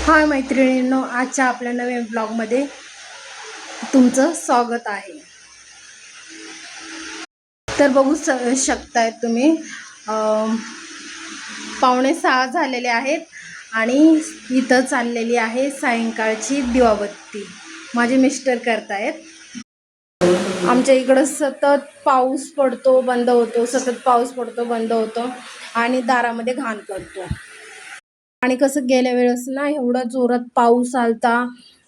हाय मैत्रिणींनो, आजच्या आपल्या नवीन ब्लॉगमध्ये तुमचं स्वागत आहे. तर बघू शकताय तुम्ही 5:45 झालेले आहेत आणि इथं चाललेली आहे सायंकाळची दिवाबत्ती. माझे मिस्टर करतायत. आमच्या इकडं सतत पाऊस पडतो बंद होतो, सतत पाऊस पडतो बंद होतो आणि दारामध्ये घाण करतो. आणि कसं गेल्या वेळेस ना एवढा जोरात पाऊस आलता,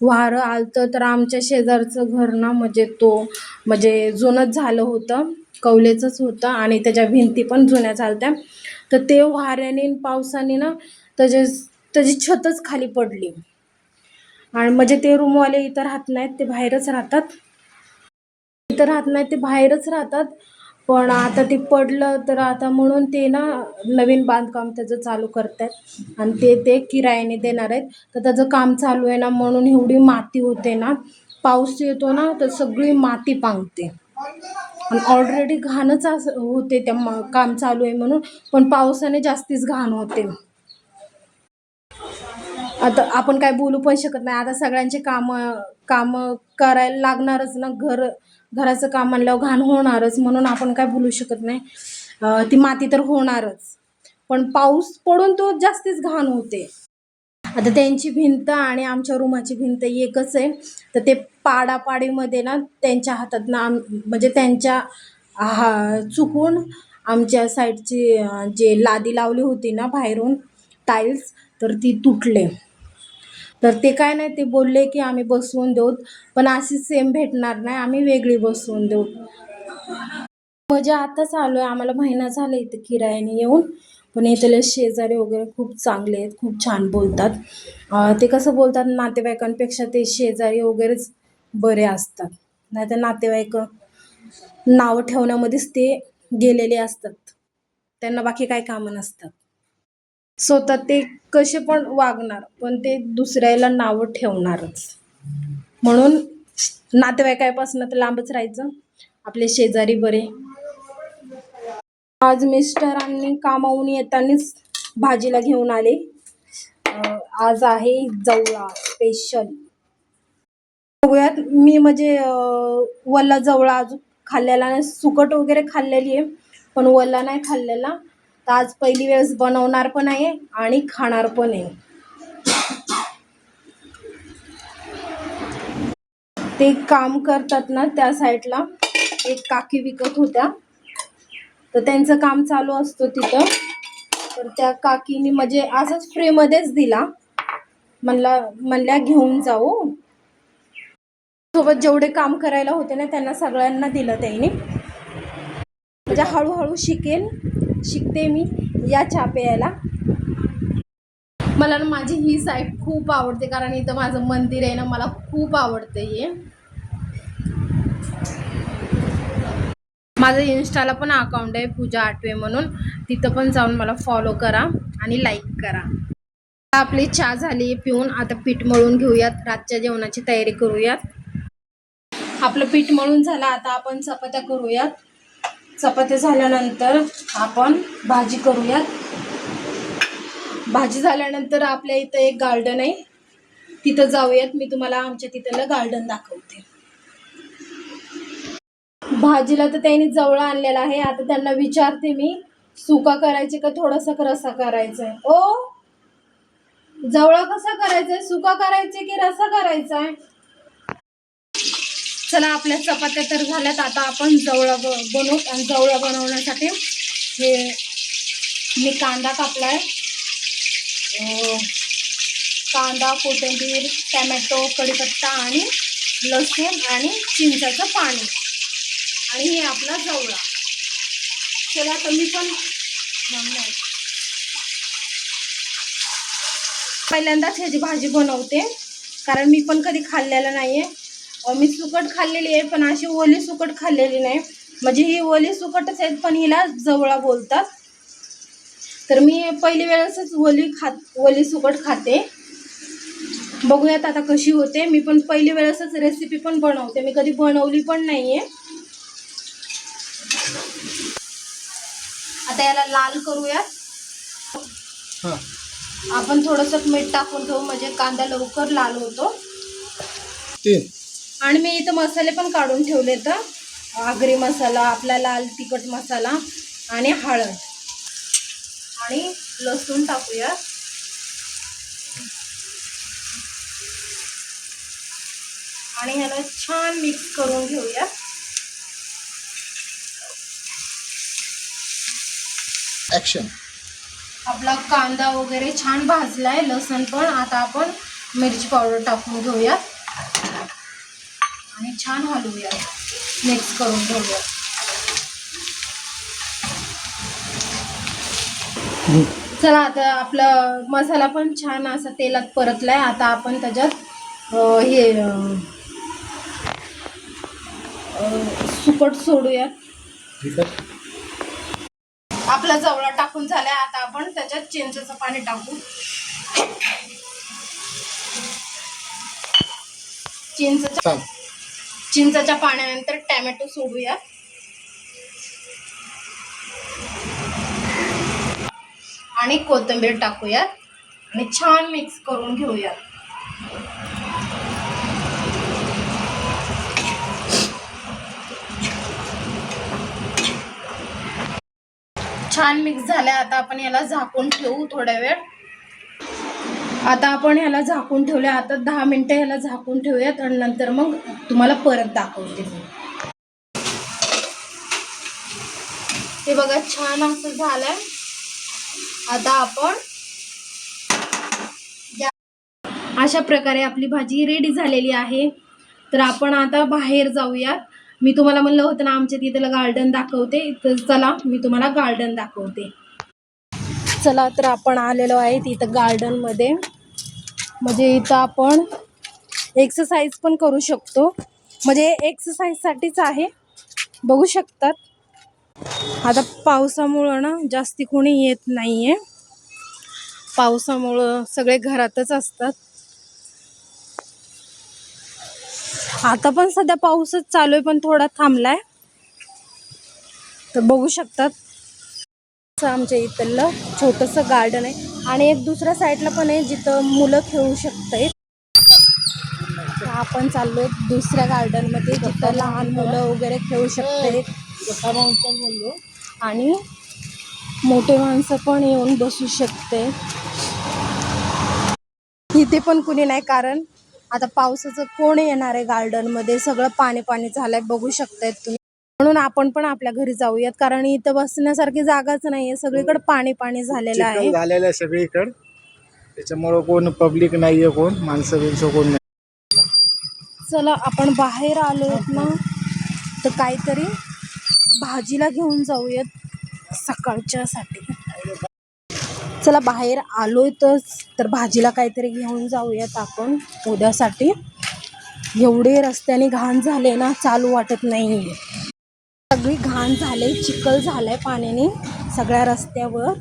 वारं आलतं, तर आमच्या शेजारचं घर ना म्हणजे जुनंच झालं होतं, कौलेचंच होतं आणि त्याच्या भिंती पण जुन्या झालत्या. तर ते वाऱ्याने पावसाने ना त्याची छतच खाली पडली. आणि म्हणजे ते रूमवाले इथं राहत नाहीत, ते बाहेरच राहतात. ते बाहेरच राहतात. पण आता ते पडलं तर आता म्हणून ते ना नवीन बांधकाम त्याचं चालू करतात आणि ते किरायाने देणार आहेत. तर त्याचं काम चालू आहे ना, म्हणून एवढी माती होते ना, पाऊस येतो ना तर सगळी माती पांगते आणि ऑलरेडी घाणच होते त्या काम चालू आहे म्हणून, पण पावसाने जास्तीच घाण होते. आता आपण काय बोलू पण शकत नाही. आता सगळ्यांचे काम करायला लागणारच ना. घराचं काम म्हणल्यावर घाण होणारच, म्हणून आपण काय बोलू शकत नाही. ती माती तर होणारच, पण पाऊस पडून तो जास्तीच घाण होते. आता त्यांची भिंत आणि आमच्या रूमाची भिंत एकच आहे. तर ते पाडापाडीमध्ये ना त्यांच्या हातात ना म्हणजे त्यांच्या चुकून आमच्या साईडची जे लादी लावली होती ना बाहेरून टाईल्स, तर ती तुटले. तर ते काय नाही, ते बोलले की आम्ही बसवून देऊ, पण अशी सेम भेटणार नाही, आम्ही वेगळी बसवून देऊ. म्हणजे आताच आलोय, आम्हाला महिना झाला इथे किरायाने येऊन. पण इथले शेजारी वगैरे खूप चांगले आहेत, खूप छान बोलतात. ते कसं बोलतात, नातेवाईकांपेक्षा ते शेजारी वगैरेच बरे असतात. नाही तर नातेवाईक नाव ठेवण्यामध्येच ते गेलेले असतात, त्यांना बाकी काय कामं नसतात. स्वतः ते कसे पण वागणार, पण ते दुसऱ्याला नावं ठेवणारच. म्हणून नातेवाईकापासून तर लांबच राहायचं, आपले शेजारी बरे. आज मिस्टरांनी कामावून येतानाच भाजीला घेऊन आले. आज आहे जवळा स्पेशल. बघूयात, मी म्हणजे वल्ला जवळा अजून खाल्लेला नाही, सुकट वगैरे खाल्लेली आहे पण वल्ला नाही खाल्लेला. तर आज पहिली वेळेस बनवणार पण आहे आणि खाणार पण आहे. ते काम करतात ना त्या साईडला एक काकी विकत होत्या, तर त्यांचं काम चालू असतं तिथं. तर त्या काकीने म्हणजे असंच फ्रीमध्येच दिला, म्हणल्या घेऊन जाऊ. सोबत जेवढे काम करायला होते ना त्यांना सगळ्यांना दिलं त्यांनी. म्हणजे हळूहळू शिकते मी या चहा प्यायला. मला ना माझी ही साईड खूप आवडते, कारण इथं माझं मंदिर आहे ना, मला खूप आवडते हे. माझं इन्स्टाला पण अकाउंट आहे पूजा आठवे म्हणून, तिथं पण जाऊन मला फॉलो करा आणि लाईक करा. आपली चहा झाली पिऊन, आता पीठ मळून घेऊयात, रातच्या जेवणाची तयारी करूयात. आपलं पीठ मळून झालं, आता आपण चपात्या करूयात. चपात्या झाल्यानंतर आपण भाजी करूयात. भाजी झाल्यानंतर आपल्या इथं एक गार्डन आहे, तिथं जाऊयात. मी तुम्हाला आमच्या तिथलं गार्डन दाखवते. भाजीला तर त्यांनी जवळ आणलेला आहे. आता त्यांना विचारते मी, सुका करायचे का थोडासा रसा करायचा आहे. ओ, जवळा कसा करायचाय, सुका करायचे की रसा करायचाय? चला, आपल्या चपात्या तर झाल्यात, आता आपण जवळा बनवू. आणि जवळा बनवण्यासाठी हे मी कांदा कापलाय, कांदा, कोथिंबीर, टोमॅटो, कढीपत्ता आणि लसूण आणि चिंचाचं पाणी, आणि हे आपला जवळा. चला, तर मी पण पहिल्यांदाच ह्याची भाजी बनवते, कारण मी पण कधी खाल्लेलं नाहीये. मी सुकट खाल्लेली आहे, पण अशी ओली सुकट खाल्लेली नाही. म्हणजे ही ओली सुकटच आहेत, पण हिला जवळा बोलतात. तर मी पहिली वेळेसच ओली सुकट खाते. बघूयात आता कशी होते. मी पण पहिली वेळेसच रेसिपी पण बनवते, मी कधी बनवली पण नाहीये. आता याला लाल करूयात. आपण थोडंसं मीठ टाकून ठेवू म्हणजे कांदा लवकर लाल होतो. आणि मी इथं मसाले पण काढून ठेवले तर आगरी मसाला, आपला लाल तिखट मसाला आणि हळद आणि लसूण टाकूया. आणि ह्याला छान मिक्स करून घेऊया. ऍक्शन. आपला कांदा वगैरे छान भाजलाय, लसूण पण. आता आपण मिरची पावडर टाकून घेऊया आणि छान हलवूया, मिक्स करून घेऊया. चला आता आपला मसाला पण छान असा तेलात परतलाय. आता आपण त्याच्यात सुकट सोडूया. आपला जवळा टाकून झालाय. आता आपण त्याच्यात चिंचेचं पाणी टाकू. चिंचेच्या पाण्यानंतर टॅमॅटो सोडूया आणि कोथिंबीर टाकूया आणि छान मिक्स करून घेऊया. छान मिक्स झाल्या. आता आपण याला झाकून ठेवू थोड्या वेळ. आता आपण ह्याला झाकून ठेवले. आता 10 मिनिटं ह्याला झाकून ठेवूयात आणि नंतर मग तुम्हाला परत दाखवते. हे बघा छान असं झालंय. आता आपण अशा प्रकारे आपली भाजी रेडी झालेली आहे. तर आपण आता बाहेर जाऊया. मी तुम्हाला म्हणलं होतं ना आमच्या तिथलं गार्डन दाखवते, तर चला मी तुम्हाला गार्डन दाखवते. चला तर आपण आलेलो आहे तिथं गार्डनमध्ये. म्हणजे इथं आपण एक्सरसाइज पण करू शकतो. म्हणजे एक्सरसाइजसाठीच आहे, बघू शकतात. आता पावसामुळं ना जास्ती कोणी येत नाहीये. पावसामुळं सगळे घरातच असतात. आता पण सध्या पाऊसच चालू आहे, पण थोडा थांबलाय. तर बघू शकतात आमच्या इथलं छोटंसं गार्डन आहे. आणि एक दुसऱ्या साईडला पण आहे जिथं मुलं खेळू शकतात. आपण चाललोय दुसऱ्या गार्डनमध्ये जिथं लहान मुलं वगैरे खेळू शकतात आणि मोठे माणसं पण येऊन बसू शकते. इथे पण कुणी नाही, कारण आता पावसाचं कोण येणार आहे गार्डनमध्ये. सगळं पाणी पाणी झालंय, बघू शकतायत तुम्ही. म्हणून आपण पण आपल्या घरी जाऊयात, कारण इथं बसण्यासारखी जागाच नाहीये. सगळीकडे पाणी पाणी झालेलं आहे सगळीकडे. त्याच्यामुळं कोण पब्लिक नाहीये, कोण माणसं बिनसं कोण नाही. चला आपण बाहेर आलोत ना, तर काहीतरी भाजीला घेऊन जाऊयात सकाळच्या साठी. चला बाहेर आलोय तर भाजीला काहीतरी घेऊन जाऊयात आपण उद्यासाठी. एवढे रस्त्याने घाण झाले ना, चालू वाटत नाही. सगळी घाण झाले, चिखल झालाय पाण्याने सगळ्या रस्त्यावर.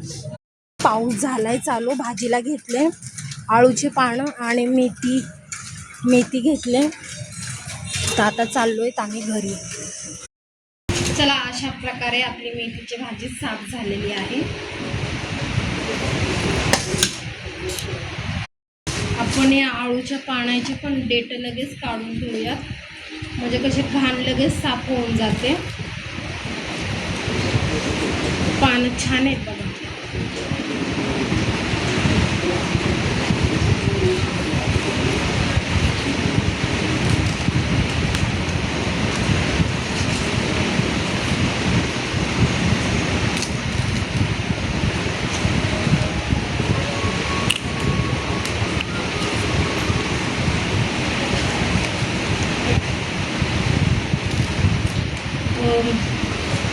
पाऊस झालाय चालू. भाजीला घेतले आळूची पानं आणि मेथी घेतले. तर आता चाललोय आम्ही घरी. चला अशा प्रकारे आपली मेथीची भाजी साफ झालेली आहे. आपण या आळूच्या पानाची पण देठ लगेच काढून ठेवूयात, म्हणजे कसे घाण लगेच साफ होऊन जाते. पानं छान आहेत बघा.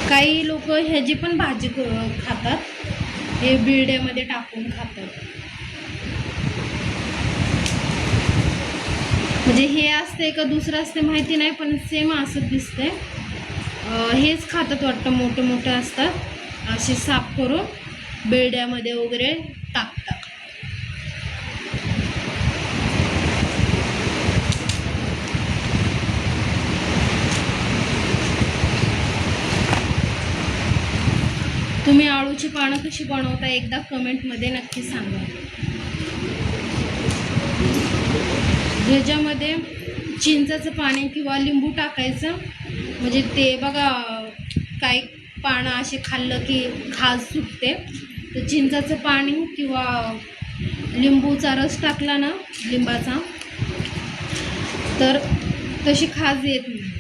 काही लोक ह्याची पण भाजी खातात, हे बिरड्यामध्ये टाकून खातात. म्हणजे हे असते का दुसरं असते माहिती नाही, पण सेम असं दिसतंय. हेच खातात वाटतं, मोठे मोठे असतात, असे साफ करून बिरड्यामध्ये वगैरे टाकतात. तुम्ही आळूची पानं कशी बनवता एकदा कमेंटमध्ये नक्की सांगा. ह्याच्यामध्ये चिंचाचं पाणी किंवा लिंबू टाकायचं. म्हणजे ते बघा काही पानं असे खाल्लं की खाज सुटते, तर चिंचाचं पाणी किंवा लिंबूचा रस टाकला ना लिंबाचा, तर तशी खाज येत नाही.